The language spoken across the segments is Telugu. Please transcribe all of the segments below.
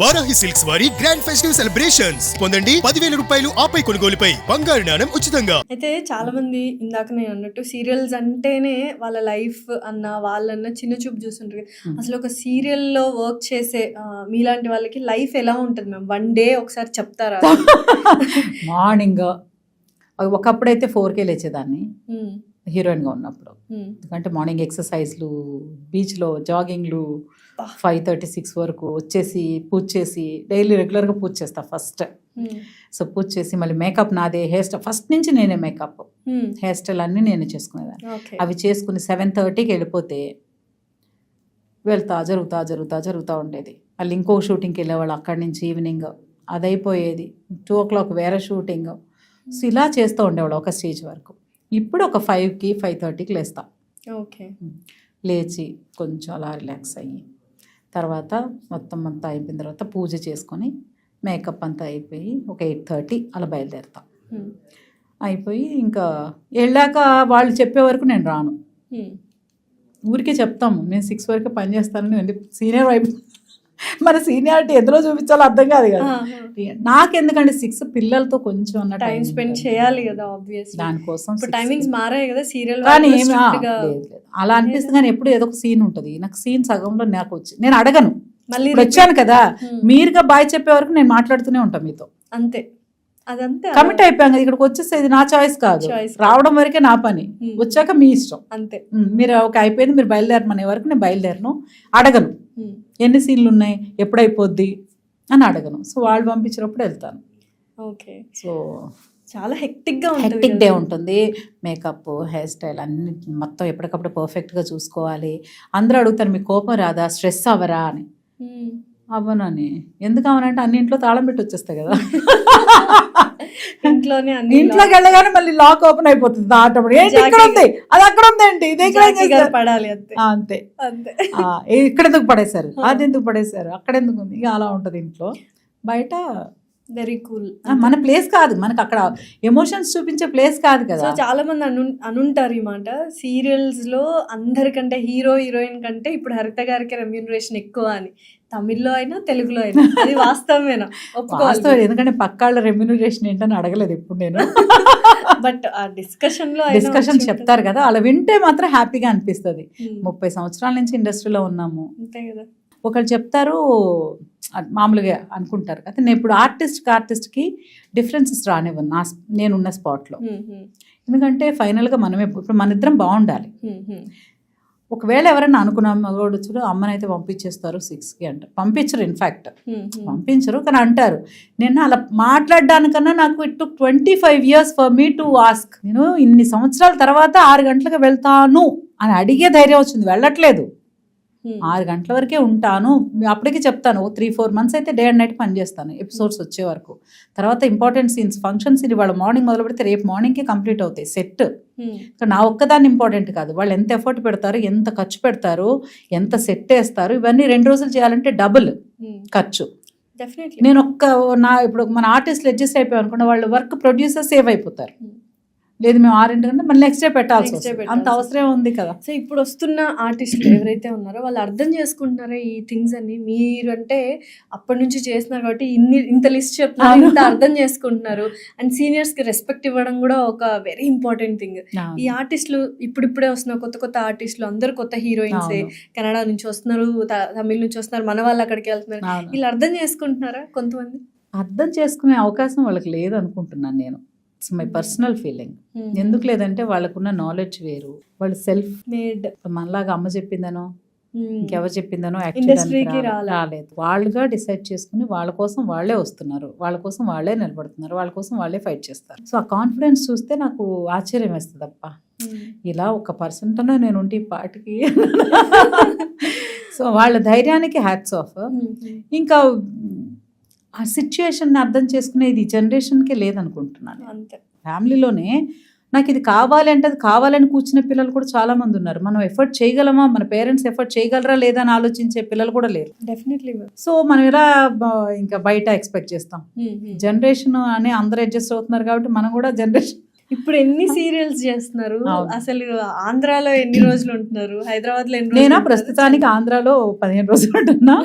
వారాహి సిల్క్స్ వారి గ్రాండ్ ఫెస్టివ్ సెలబ్రేషన్స్ పొందండి 10,000 రూపాయలు ఆపై కొనుగోలుపై బంగారు నాణెం ఉచితంగా. అయితే చాలా మంది ఇందాక నేను అన్నట్టు సీరియల్స్ అంటేనే వాళ్ళ లైఫ్ అన్న వాళ్ళన్న చిన్న చూపు చూస్తుంటారు. అసలు ఒక సీరియల్లో వర్క్ చేసే మీలాంటి వాళ్ళకి లైఫ్ ఎలా ఉంటుంది మ్యామ్? వన్ డే ఒకసారి చెప్తారా? మార్నింగ్ ఒకప్పుడైతే 4K లేచేదాన్ని హీరోయిన్గా ఉన్నప్పుడు. ఎందుకంటే మార్నింగ్ ఎక్సర్సైజ్లు, బీచ్లో జాగింగ్లు, 5:36 వరకు వచ్చేసి పూజ చేసి డైలీ రెగ్యులర్గా పూజ చేస్తా ఫస్ట్. సో పూజ చేసి మళ్ళీ మేకప్ నాదే, హెయిర్ స్టైల్ ఫస్ట్ నుంచి నేనే మేకప్, హెయిర్ స్టైల్ అన్నీ నేనే చేసుకునేదాన్ని. అవి చేసుకుని 7:30కి వెళ్ళిపోతే జరుగుతూ ఉండేది. మళ్ళీ ఇంకో షూటింగ్కి వెళ్ళేవాళ్ళు, అక్కడి నుంచి ఈవినింగ్ అది అయిపోయేది. 2 o'clock వేరే షూటింగ్. సో ఇలా చేస్తూ ఉండేవాళ్ళు ఒక స్టేజ్ వరకు. ఇప్పుడు ఒక 5కి 5:30కి లేస్తా. ఓకే, లేచి కొంచెం అలా రిలాక్స్ అయ్యి తర్వాత మొత్తం అంతా అయిపోయిన తర్వాత పూజ చేసుకొని మేకప్ అంతా అయిపోయి ఒక 8:30 అలా బయలుదేరుతాం. అయిపోయి ఇంకా వెళ్ళాక వాళ్ళు చెప్పే వరకు నేను రాను. ఊరికే చెప్తాము నేను 6 వరకు పని చేస్తానని. సీనియర్ వైపు మన సీనియారిటీ ఎందులో చూపించాలో అర్థం కాదు కదా నాకెందుకంటే 6 పిల్లలతో కొంచెం టైం స్పెండ్ చేయాలి కదా, ఆబ్వియస్లీ. దానికోసం టైమింగ్స్ మారాయి కదా సీరియల్. కానీ అలా అనిపిస్తుంది. కానీ ఎప్పుడు ఏదో ఒక సీన్ ఉంటుంది. నాకు సీన్ సగంలో నాకు వచ్చి నేను అడగను, మళ్ళీ వచ్చాను కదా మీరుగా బాయ్ చెప్పే వరకు నేను మాట్లాడుతూనే ఉంటాను మీతో. అంతే, అదంతే. కమిట్ అయిపోయాం కదా, ఇక్కడికి వచ్చేసేది నా చాయిస్ కాదు, రావడం వరకే నా పని, వచ్చాక మీ ఇష్టం. అంతే. మీరు ఒక అయిపోయింది మీరు బయలుదేరమనే వరకు నేను బయలుదేరను, అడగను ఎన్ని సీన్లు ఉన్నాయి ఎప్పుడైపోద్ది అని అడగను. సో వాళ్ళు పంపించినప్పుడు వెళ్తాను. ఓకే. సో చాలా హెక్టిక్ డే ఉంటుంది. మేకప్, హెయిర్ స్టైల్ అన్ని మొత్తం ఎప్పటికప్పుడు పర్ఫెక్ట్గా చూసుకోవాలి. అందరూ అడుగుతారు మీకు కోపం రాదా, స్ట్రెస్ అవ్వరా అని. అవ్వనని. ఎందుకు అవనంటే అన్ని ఇంట్లో తాళం పెట్టి వచ్చేస్తాయి కదా, ఇంట్లోకి వెళ్ళగానే మళ్ళీ లాక్ ఓపెన్ అయిపోతుంది. ఇక్కడ ఉంది అది అక్కడ ఉందేంటి, ఇది పడాలి అంతే. ఇక్కడ ఎందుకు పడేశారు, అది ఎందుకు పడేశారు, అక్కడ ఎందుకు ఉంది, ఇక అలా ఉంటది ఇంట్లో. బయట వెరీ కూల్. మన ప్లేస్ కాదు, మనకు అక్కడ ఎమోషన్స్ చూపించే ప్లేస్ కాదు కదా. సో చాలా మంది అనుంటారు ఈ మాట, సీరియల్స్ లో అందరికంటే హీరోయిన్ కంటే ఇప్పుడు హరిత గారికి రెమ్యూనరేషన్ ఎక్కువ అని. తమిళ్లో అయినా తెలుగులో అయినా అది వాస్తవమేనా? వాస్తవం. ఎందుకంటే పక్కాళ్ళ రెమ్యూనరేషన్ ఏంటని అడగలేదు ఎప్పుడు నేను. బట్ ఆ డిస్కషన్ చెప్తారు కదా, అలా వింటే మాత్రం హ్యాపీగా అనిపిస్తుంది. 30 సంవత్సరాల నుంచి ఇండస్ట్రీలో ఉన్నాము. అంతే కదా. ఒకళ్ళు చెప్తారు మామూలుగా అనుకుంటారు కదా. నేను ఇప్పుడు ఆర్టిస్ట్కి డిఫరెన్సెస్ రానివ్వను నేనున్న స్పాట్లో. ఎందుకంటే ఫైనల్గా మనమే ఇప్పుడు మన ఇద్దరం బాగుండాలి. ఒకవేళ ఎవరైనా అనుకున్నాం మగవాడు చూడు అమ్మనైతే పంపించేస్తారు 6కి అంటారు. పంపించరు, ఇన్ఫ్యాక్ట్ పంపించరు. కానీ అంటారు. నేను అలా మాట్లాడడానికన్నా నాకు it took 25 years for me to ask. నేను ఇన్ని సంవత్సరాల తర్వాత 6 గంటలకు వెళ్తాను అని అడిగే ధైర్యం వచ్చింది. వెళ్ళట్లేదు, 6 గంటల వరకే ఉంటాను. అప్పటికి చెప్తాను 3-4 months అయితే డే అండ్ నైట్ పనిచేస్తాను ఎపిసోడ్స్ వచ్చే వరకు. తర్వాత ఇంపార్టెంట్ సీన్స్, ఫంక్షన్స్ ఇవాళ మార్నింగ్ మొదలు పెడితే రేపు మార్నింగ్కి కంప్లీట్ అవుతాయి సెట్. నా ఒక్కదాన్ని ఇంపార్టెంట్ కాదు, వాళ్ళు ఎంత ఎఫర్ట్ పెడతారు, ఎంత ఖర్చు పెడతారు, ఎంత సెట్ వేస్తారు, ఇవన్నీ 2 రోజులు చేయాలంటే డబుల్ ఖర్చు. నేను ఇప్పుడు మన ఆర్టిస్టులు అడ్జస్ట్ అయిపోయాం అనుకున్న వాళ్ళు వర్క్ ప్రొడ్యూసర్ సేవ్ అయిపోతారు. లేదు మేము 6 గంటల మళ్ళీ నెక్స్ట్ డే పెట్టాల్సి వస్తుంది. అంత అవసరం ఉంది కదా. సో ఇప్పుడు వస్తున్న ఆర్టిస్టులు ఎవరైతే ఉన్నారో వాళ్ళు అర్థం చేసుకుంటున్నారా ఈ థింగ్స్ అన్ని? మీరు అంటే అప్పటి నుంచి చేస్తున్నారు కాబట్టి ఇంత లిస్ట్ చెప్తున్నారు, ఇంత అర్థం చేసుకుంటున్నారు. అండ్ సీనియర్స్ కి రెస్పెక్ట్ ఇవ్వడం కూడా ఒక వెరీ ఇంపార్టెంట్ థింగ్. ఈ ఆర్టిస్టులు ఇప్పుడిప్పుడే వస్తున్నారు, కొత్త ఆర్టిస్టులు అందరు కొత్త హీరోయిన్సే. కెనడా నుంచి వస్తున్నారు, తమిళ నుంచి వస్తున్నారు, మన వాళ్ళు అక్కడికి వెళ్తున్నారు. వీళ్ళు అర్థం చేసుకుంటున్నారా? కొంతమంది అర్థం చేసుకునే అవకాశం వాళ్ళకి లేదు అనుకుంటున్నాను నేను. It's my personal feeling. ఎందుకు లేదంటే వాళ్ళకున్న నాలెడ్జ్ వేరు, వాళ్ళు సెల్ఫ్ మేడ్. మనలాగా అమ్మ చెప్పిందనో ఇంకెవరు చెప్పిందనో యాక్చువల్లీ రాలేదు. వాళ్ళుగా డిసైడ్ చేసుకుని వాళ్ళ కోసం వాళ్ళే వస్తున్నారు, వాళ్ళ కోసం వాళ్ళే నిలబడుతున్నారు, వాళ్ళ కోసం వాళ్ళే ఫైట్ చేస్తారు. సో ఆ కాన్ఫిడెన్స్ చూస్తే నాకు ఆశ్చర్యం వేస్తుంది. అప్ప ఇలా 1% నేను ఉంటే ఈ పాటికి. సో వాళ్ళ ధైర్యానికి హ్యాట్స్ ఆఫ్. ఇంకా ఆ సిచ్యుయేషన్ అర్థం చేసుకునేది జనరేషన్కే లేదనుకుంటున్నాను. ఫ్యామిలీలోనే నాకు ఇది కావాలి అంటే అది కావాలని కూర్చునే పిల్లలు కూడా చాలా మంది ఉన్నారు. మనం ఎఫర్ట్ చేయగలమా, మన పేరెంట్స్ ఎఫర్ట్ చేయగలరా లేదా అని ఆలోచించే పిల్లలు కూడా లేరు. డెఫినెట్లీ. సో మనం ఎలా ఇంకా బయట ఎక్స్పెక్ట్ చేస్తాం? జనరేషన్ అని అందరూ అడ్జస్ట్ అవుతున్నారు కాబట్టి మనం కూడా జనరేషన్ ఇప్పుడు ఎన్ని సీరియల్స్ చేస్తున్నారు? అవును. అసలు ఆంధ్రాలో ఎన్ని రోజులు ఉంటున్నారు? హైదరాబాద్ లో ఎన్ని రోజులు నేనా ఉంటున్నారు? ప్రస్తుతానికి ఆంధ్రాలో 15 రోజులు ఉంటున్నా.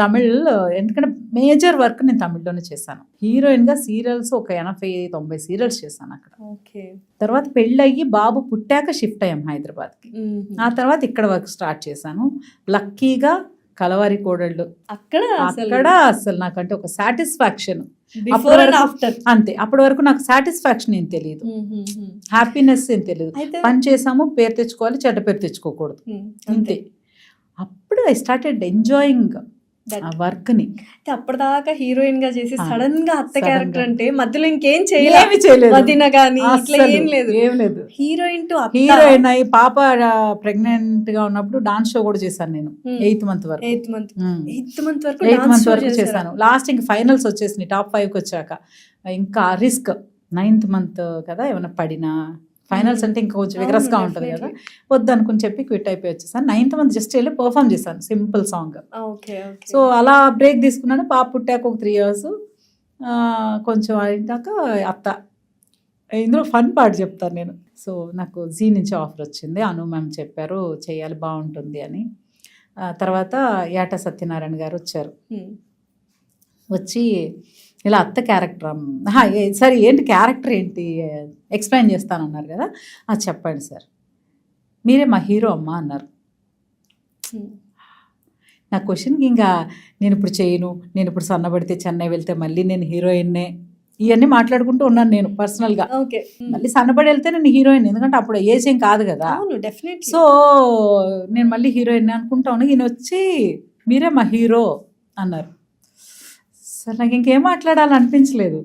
తమిళ్ ఎందుకంటే మేజర్ వర్క్ నేను తమిళ్లోనే చేశాను. హీరోయిన్ గా సీరియల్స్ ఒక 80-90 సీరియల్స్ చేశాను అక్కడ. ఓకే. తర్వాత పెళ్ళయ్యి బాబు పుట్టాక షిఫ్ట్ అయ్యాం హైదరాబాద్కి. ఆ తర్వాత ఇక్కడ వర్క్ స్టార్ట్ చేశాను. లక్కీగా కలవారి కోడళ్ళు అక్కడ అసలు నాకంటే ఒక సాటిస్ఫాక్షన్ బిఫోర్ అండ్ ఆఫ్టర్ అంతే. అప్పటి వరకు నాకు సాటిస్ఫాక్షన్ ఏం తెలియదు, హ్యాపీనెస్ ఏం తెలియదు. అయితే పని చేసాము, పేరు తెచ్చుకోవాలి, చెడ్డ పేరు తెచ్చుకోకూడదు, అంతే. అప్పుడు ఐ స్టార్టెడ్ ఎంజాయింగ్ ఆ వర్క్ ని. అప్పటిదాకా హీరోయిన్ గా చేసి సడన్ గా అత్త Sudden క్యారెక్టర్ గా. అంటే మధ్యలో ఇంకేం ఏమి చేయలేదు, చేయలేదు, వదిన గానీ ఇట్లా అస్సలు ఏం లేదు. ఏం లేదు. హీరోయిన్ టు హీరోయిన్ అయ్యి పాప ప్రెగ్నెంట్ గా ఉన్నప్పుడు డాన్స్ షో కూడా చేశాను నేను. 8th month వరకు 8th month వరకు 8th dance month show వరకు చేశారా? చేశాను. లాస్ట్ ఇంక ఫైనల్స్ వచ్చేసినాయి, టాప్ 5కి వచ్చాక ఇంకా రిస్క్. 9th month కదా, ఏమైనా పడినా ఫైనల్స్ అంటే ఇంకా కొంచెం విగ్రస్గా ఉంటుంది కదా, వద్దు అనుకుని చెప్పి క్విట్ అయిపోయి వచ్చేసాను. 9th month జస్ట్ వెళ్ళి పర్ఫామ్ చేశాను, సింపుల్ సాంగ్. సో అలా బ్రేక్ తీసుకున్నాను. పాప పుట్టాక ఒక 3 years కొంచెం అయినాక అత్త. ఇందులో ఫన్ పార్ట్ చెప్తాను నేను. సో నాకు జీ నుంచి ఆఫర్ వచ్చింది, అను మ్యామ్ చెప్పారు చేయాలి బాగుంటుంది అని. తర్వాత యాట సత్యనారాయణ గారు వచ్చారు. వచ్చి ఇలా అత్త క్యారెక్టర్, సరే ఏంటి క్యారెక్టర్ ఏంటి ఎక్స్ప్లెయిన్ చేస్తానన్నారు కదా, చెప్పండి సార్, మీరే మా హీరో అమ్మా అన్నారు. నా క్వశ్చన్కి ఇంకా నేను ఇప్పుడు చేయను, నేను ఇప్పుడు సన్నబడితే చెన్నై వెళ్తే మళ్ళీ నేను హీరోయిన్నే, ఇవన్నీ మాట్లాడుకుంటూ ఉన్నాను నేను పర్సనల్గా. మళ్ళీ సన్నబడి వెళ్తే నేను హీరోయిన్, ఎందుకంటే అప్పుడు ఏజ్ ఏం కాదు కదా. సో నేను మళ్ళీ హీరోయిన్ అనుకుంటా ఉన్నా. ఈయన వచ్చి మీరే మా హీరో అన్నారు. సార్ నాకు ఇంకేం మాట్లాడాలనిపించలేదు.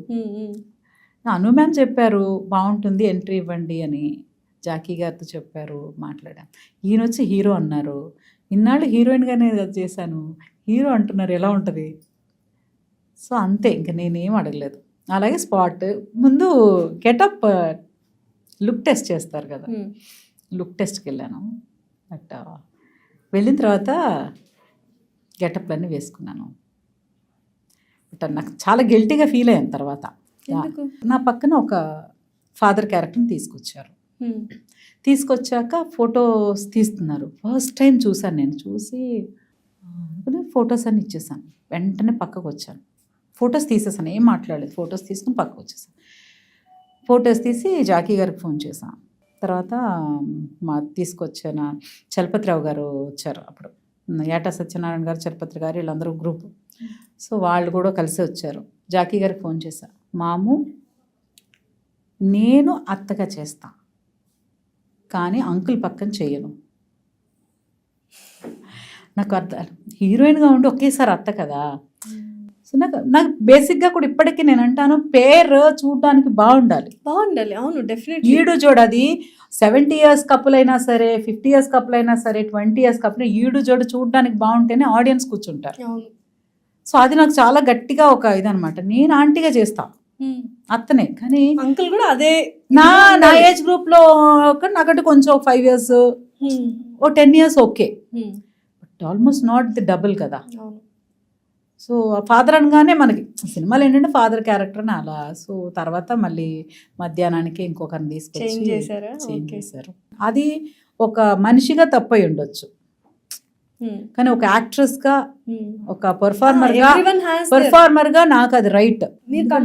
అను మ్యామ్ చెప్పారు బాగుంటుంది ఎంట్రీ ఇవ్వండి అని, జాకీ గారితో చెప్పారు, మాట్లాడాను. ఈయన వచ్చి హీరో అన్నారు. ఇన్నాళ్ళు హీరోయిన్గానే చేశాను, హీరో అంటున్నారు, ఎలా ఉంటుంది? సో అంతే, ఇంకా నేనేం అడగలేదు. అలాగే స్పాట్ ముందు గెటప్ లుక్ టెస్ట్ చేస్తారు కదా, లుక్ టెస్ట్కి వెళ్ళాను. బట్ వెళ్ళిన తర్వాత గెటప్లన్నీ వేసుకున్నాను. బట్ నాకు చాలా గిల్టీగా ఫీల్ అయ్యాను తర్వాత. నా పక్కన ఒక ఫాదర్ క్యారెక్టర్ని తీసుకొచ్చాక ఫొటోస్ తీస్తున్నారు. ఫస్ట్ టైం చూశాను నేను. చూసి ఫొటోస్ అన్ని ఇచ్చేసాను, వెంటనే పక్కకు వచ్చాను. ఫొటోస్ తీసేసాను, ఏం మాట్లాడలేదు, ఫొటోస్ తీసుకుని పక్కకు వచ్చేసాను. ఫొటోస్ తీసి జాకీ గారికి ఫోన్ చేశాను. తర్వాత తీసుకొచ్చిన చలపతిరావు గారు వచ్చారు. అప్పుడు యాట సత్యనారాయణ గారు, చలపతి గారు, వీళ్ళందరూ గ్రూప్. సో వాళ్ళు కూడా కలిసి వచ్చారు. జాకీ గారికి ఫోన్ చేశా, మాము నేను అత్తగా చేస్తా కానీ అంకుల్ పక్కన చెయ్యను. నాకు అర్థం, హీరోయిన్గా ఉండి ఒకేసారి అత్త కదా. సో నాకు బేసిక్గా కూడా ఇప్పటికీ నేను అంటాను, పేరు చూడడానికి బాగుండాలి. అవును డెఫినెట్లీ. ఈడు జోడు, అది 70 years కపుల్ అయినా సరే, 50 years కపుల్ అయినా సరే, 20 years కపుల్, ఈడు జోడు చూడడానికి బాగుంటేనే ఆడియన్స్ కూర్చుంటారు. సో అది నాకు చాలా గట్టిగా ఒక ఇదనమాట. నేను ఆంటీగా చేస్తా అత్తనే, కానీ అంకుల్ కూడా అదే నా ఏజ్ గ్రూప్ లో నాకంటే కొంచెం 5 years, 10 years okay, but almost not the double కదా. సో ఫాదర్ అనగానే మనకి సినిమాలు ఏంటంటే ఫాదర్ క్యారెక్టర్ అని అలా. సో తర్వాత మళ్ళీ మధ్యాహ్నానికి ఇంకొకరిని తీసుకొచ్చి చేంజ్ చేశారు. అది ఒక మనిషిగా తప్పై ఉండొచ్చు, కానీ ఒక యాక్ట్రెస్ గా, ఒక పర్ఫార్మర్ గా నాకు అది రైట్.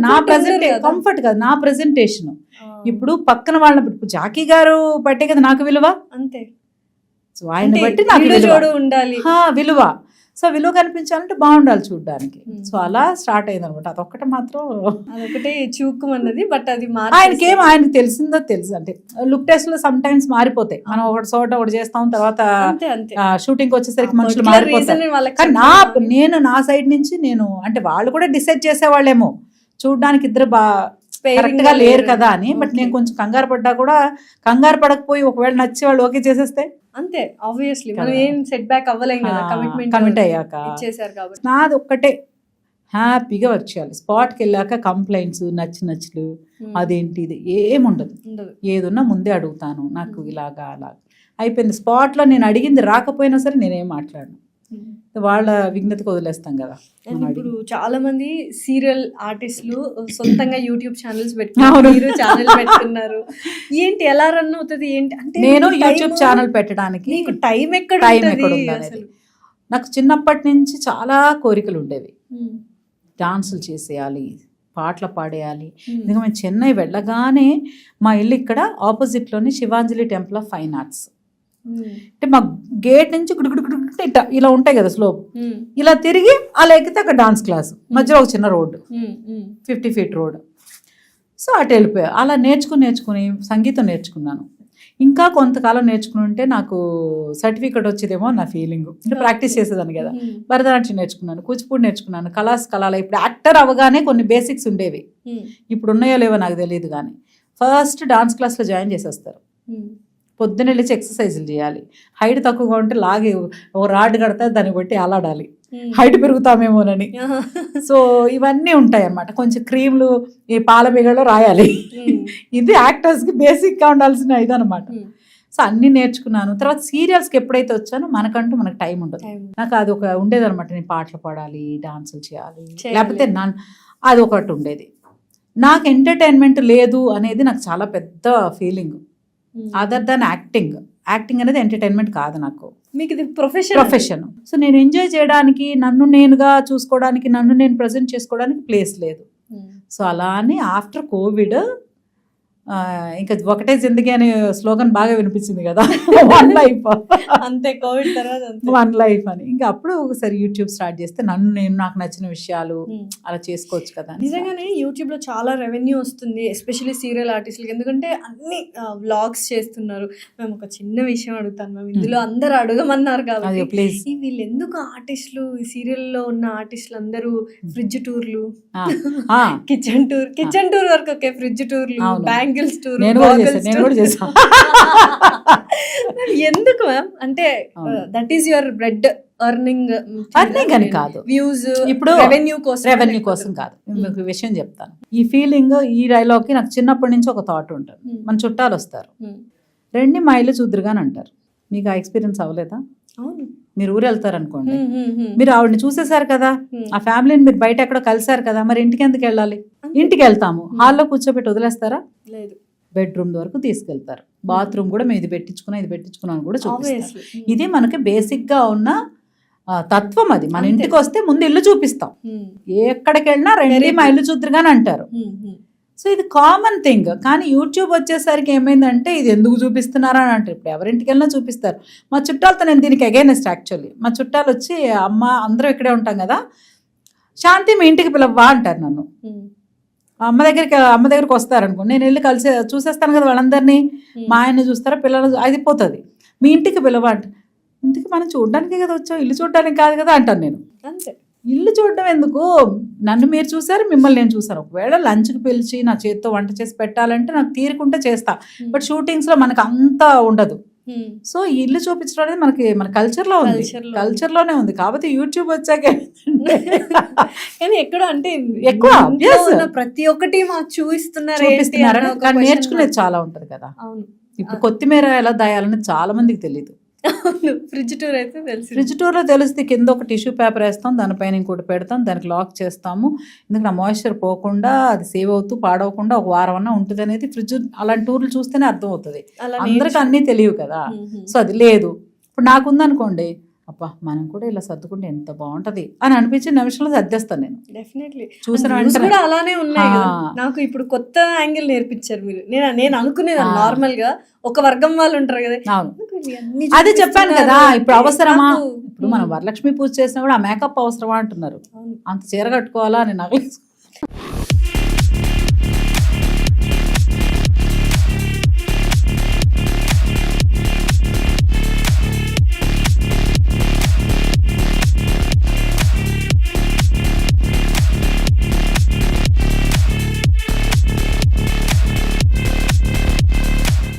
నా కంఫర్ట్ కదా, నా ప్రెజెంటేషన్. ఇప్పుడు పక్కన వాళ్ళ, ఇప్పుడు జాకీ గారు బట్టే కదా నాకు విలువ, అంతే. సో ఆయన బట్టి నాకు విలువ. సో విలువ కనిపించాలంటే బాగుండాలి చూడడానికి. సో అలా స్టార్ట్ అయింది అనమాట. అదొక్కటే మాత్రం అదొకటే చూక్కుమన్నది. బట్ అది ఆయనకి తెలిసిందో తెలుసు, అంటే లుక్ టెస్ట్ లో సమ్ టైమ్స్ మారిపోతాయి. మనం ఒకటి చోట ఒకటి చేస్తాం, తర్వాత షూటింగ్ వచ్చేసరికి మనుషులు మారిపోతారు. కానీ నేను నా సైడ్ నుంచి నేను, అంటే వాళ్ళు కూడా డిసైడ్ చేసేవాళ్ళేమో చూడడానికి ఇద్దరు కరెక్ట్ గా లేరు కదా అని. బట్ నేను కొంచెం కంగారు పడ్డా కూడా, కంగారు పడకపోయి ఒకవేళ నచ్చి వాళ్ళు ఓకే చేసేస్తే అంతే. ఆబ్వియస్లీ మనం ఏం సెట్ బ్యాక్ అవ్వలేం కదా, కమిట్ అయ్యాక. చేశారు కాబట్టి నాది ఒక్కటే, హ్యాపీగా వర్క్ చేయాలి. స్పాట్కి వెళ్ళాక కంప్లైంట్స్, నచ్చులు, అదేంటి ఇది ఏముండదు. ఏదున్నా ముందే అడుగుతాను, నాకు ఇలాగా అలాగా అయిపోయింది. స్పాట్లో నేను అడిగింది రాకపోయినా సరే నేనేం మాట్లాడను. వాళ్ళ విఘ్నతకు వదిలేస్తాం కదా. అండ్ ఇప్పుడు చాలా మంది సీరియల్ ఆర్టిస్టులు సొంతంగా యూట్యూబ్ ఛానల్స్ అవును. పెట్టుకున్నారు, మీరు ఛానల్ పెట్టుకున్నారు. ఏంటి ఎలా రన్ అవుతుంది ఏంటి అంటే నేను మీకు యూట్యూబ్ time- ఛానల్ పెట్టడానికి మీకు టైం ఎక్కడ టైం ఉంటది ఎక్కడ ఉంది అనేది. అసలు? నాకు చిన్నప్పటి నుంచి చాలా కోరికలు ఉండేవి. ఉమ్, డాన్సులు చేసేయాలి, పాటలు పాడేయాలి. ఉమ్, ఎందుకంటే మేము చెన్నై వెళ్ళగానే మా ఇల్లు ఇక్కడ ఆపోజిట్లోనే Shivanjali temple of fine arts. Um, అంటే మా గేట్ నుంచి గుడుగుడు ఇట్లా ఇలా ఉంటాయి కదా స్లోప్, ఉమ్, ఇలా తిరిగి అలా ఎక్కితే అక్కడ డాన్స్ క్లాస్, మధ్యలో ఒక చిన్న రోడ్డు, ఉమ్, ఉమ్, 50 feet రోడ్. సో అటు వెళ్ళిపోయా. అలా నేర్చుకుని సంగీతం నేర్చుకున్నాను. ఇంకా కొంతకాలం నేర్చుకుని ఉంటే నాకు సర్టిఫికెట్ వచ్చేదేమో నా ఫీలింగ్. అంటే ప్రాక్టీస్ చేసేదాన్ని కదా. ఉమ్, భరతనాట్యం నేర్చుకున్నాను, కూచిపూడి నేర్చుకున్నాను, కళాల. ఇప్పుడు యాక్టర్ అవగానే కొన్ని బేసిక్స్ ఉండేవి, ఉమ్, ఇప్పుడు ఉన్నాయో లేవో నాకు తెలియదు. కానీ ఫస్ట్ డాన్స్ క్లాస్లో జాయిన్ చేసేస్తారు. ఉమ్, పొద్దున్న లేచి ఎక్సర్సైజులు చేయాలి. హైట్ తక్కువగా ఉంటే లాగి ఒక రాడ్ కడితే దాన్ని బట్టి అలాడాలి, ఉమ్. హైట్ పెరుగుతామేమోనని. ఆహా. సో ఇవన్నీ ఉంటాయి అన్నమాట. కొంచెం క్రీమ్లు ఈ పాల బిగలో రాయాలి. ఉమ్, ఇది యాక్టర్స్కి బేసిక్గా ఉండాల్సిన ఇదనమాట. ఉమ్, సో అన్నీ నేర్చుకున్నాను. తర్వాత సీరియల్స్కి ఎప్పుడైతే వచ్చానో మనకు టైం ఉండదు. Time. నాకు అది ఒక ఉండేదన్నమాట. నేను పాటలు పాడాలి, డాన్సులు చేయాలి, చేయాలి. లేకపోతే అది ఒకటి ఉండేది. నాకు ఎంటర్టైన్మెంట్ లేదు అనేది నాకు చాలా పెద్ద ఫీలింగ్. ఉమ్. అదర్ దాన్ యాక్టింగ్ అనేది ఎంటర్టైన్మెంట్ కాదు నాకు, మీకు ఇది ప్రొఫెషన్. ప్రొఫెషన్. సో నేను ఎంజాయ్ చేయడానికి, నన్ను నేనుగా చూసుకోవడానికి, నన్ను నేను ప్రజెంట్ చేసుకోవడానికి ప్లేస్ లేదు. సో అలా అని ఆఫ్టర్ కోవిడ్ ఇంకా ఒకటే జిందగీ అనే స్లోగన్ బాగా వినిపించింది కదా, వన్ లైఫ్, అంతే. కోవిడ్ తర్వాత అంతే. వన్ లైఫ్ అని. ఇంకా అప్పుడు ఒకసారి యూట్యూబ్ స్టార్ట్ చేస్తే నాకు నచ్చిన విషయాలు ఉమ్. అలా చేసుకోవచ్చు కదా అని. నిజంగానే యూట్యూబ్ లో చాలా రెవెన్యూ వస్తుంది, ఎస్పెషల్లీ సీరియల్ ఆర్టిస్టులకి. ఎందుకంటే అన్ని వ్లాగ్స్ చేస్తున్నారు. మేము ఒక చిన్న విషయం అడుగుతాను మ్యామ్, ఇందులో అందరు అడగమన్నారు అది కాబట్టి. ప్లీజ్. ఈ వీళ్ళు ఎందుకు ఆర్టిస్టులు, ఈ సీరియల్లో ఉన్న ఆర్టిస్టులు అందరూ ఫ్రిడ్జ్ టూర్లు, కిచెన్ టూర్ వరకు ఓకే, ఫ్రిడ్జ్ టూర్లు, అవును. బ్యాంగిల్స్ టూర్, నేను కూడా చేశాను. ఎందుకు మ్యామ్? అంటే that is your bread earning అని కాదు, వ్యూస్, ఇప్పుడు రెవెన్యూ కోసం కాదు. మీకు విషయం చెప్తాను. ఈ ఫీలింగ్, ఈ డైలాగ్కి నాకు చిన్నప్పటి నుంచి ఒక థాట్ ఉంటుంది. మన చుట్టాలు వస్తారు, రండి మా ఇల్లు చూద్దరుగాని అంటారు. మీకు ఆ ఎక్స్పీరియన్స్ అవ్వలేదా? అవును. మీరు ఊరు వెళ్తారు అనుకోండి, మీరు ఆవిడని చూసేశారు కదా, ఆ ఫ్యామిలీని మీరు బయట ఎక్కడో కలిసారు కదా, మరి ఇంటికి ఎందుకు వెళ్ళాలి? ఇంటికి వెళ్తాము, హాల్లో కూర్చోబెట్టి వదిలేస్తారా? లేదు. బెడ్రూమ్ వరకు తీసుకెళ్తారు. బాత్రూమ్ కూడా మేము ఇది పెట్టించుకున్నాను కూడా చూపిస్తారు. Obviously. ఇది మనకి బేసిక్ గా ఉన్న తత్వం. అది మన ఇంటికి వస్తే ముందు ఇల్లు చూపిస్తాం, ఎక్కడికి వెళ్ళినా రండి మా ఇల్లు చూద్దరుగాని అంటారు. సో ఇది కామన్ థింగ్. కానీ యూట్యూబ్ వచ్చేసరికి ఏమైందంటే ఇది ఎందుకు చూపిస్తున్నారా అని అంటారు. ఇప్పుడు ఎవరింటికి వెళ్ళినా చూపిస్తారు. మా చుట్టాలతో నేను దీనికి అగైనెస్ట్ యాక్చువల్లీ. మా చుట్టాలు వచ్చి అమ్మ అందరూ ఇక్కడే ఉంటాం కదా, శాంతి మీ ఇంటికి పిలవ్వా అంటారు నన్ను. అమ్మ దగ్గరికి వస్తారనుకో, నేను వెళ్ళి చూసేస్తాను కదా వాళ్ళందరినీ. మా ఆయన చూస్తారా, పిల్లలు, అది పోతుంది. మీ ఇంటికి పిలవ అంట. ఇంటికి మనం చూడడానికే కదా వచ్చాం, ఇల్లు చూడడానికి కాదు కదా అంటాను నేను. అంతే. ఇల్లు చూడడం ఎందుకు? నన్ను మీరు చూసారు, మిమ్మల్ని నేను చూసాను. ఒకవేళ లంచ్కి పిలిచి నా చేతితో వంట చేసి పెట్టాలంటే నాకు తీరుకుంటే చేస్తా. బట్ షూటింగ్స్లో మనకు అంత ఉండదు. సో ఇల్లు చూపించడం అనేది మన కల్చర్లో ఉంది, కల్చర్లోనే ఉంది. కాబట్టి యూట్యూబ్ వచ్చాక కానీ ఎక్కడ అంటే ఎక్కువ ప్రతి ఒక్కటి మాకు చూపిస్తున్నారు, కానీ నేర్చుకునేది చాలా ఉంటది కదా. అవును. ఇప్పుడు కొత్తిమీర ఎలా దాయాలని చాలా మందికి తెలియదు. ఫ్రిడ్జ్ టూర్ అయితే తెలుసు. ఫ్రిడ్జ్ టూర్లో తెలిస్తే కింద ఒక టిష్యూ పేపర్ వేస్తాం, దానిపైన ఇంకోటి పెడతాం, దానికి లాక్ చేస్తాము. ఎందుకంటే ఆ మాయిశ్చర్ పోకుండా, అది సేవ్ అవుతూ పాడవకుండా ఒక వారం అన్నా ఉంటుంది అనేది ఫ్రిడ్జ్. అలాంటి టూర్లు చూస్తేనే అర్థం అవుతుంది. అందరికి అన్నీ తెలియవు కదా. సో అది లేదు. ఇప్పుడు నాకుందనుకోండి, అబ్బా మనం కూడా ఇలా సర్దుకుంటే ఎంత బాగుంటది అని అనిపించిన నిమిషంలో సర్దేస్తాను నేను. డెఫినెట్లీ చూసిన కూడా అలానే ఉన్నాయి. నాకు ఇప్పుడు కొత్త యాంగిల్ నేర్పించారు మీరు. నేను అనుకునేది నార్మల్ గా ఒక వర్గం వాళ్ళు ఉంటారు కదా. అదే చెప్పాను కదా, ఇప్పుడు అవసరమా? ఇప్పుడు మనం వరలక్ష్మి పూజ చేసినా కూడా ఆ మేకప్ అవసరమా అంటున్నారు. అంత చీర కట్టుకోవాలా అని నాకు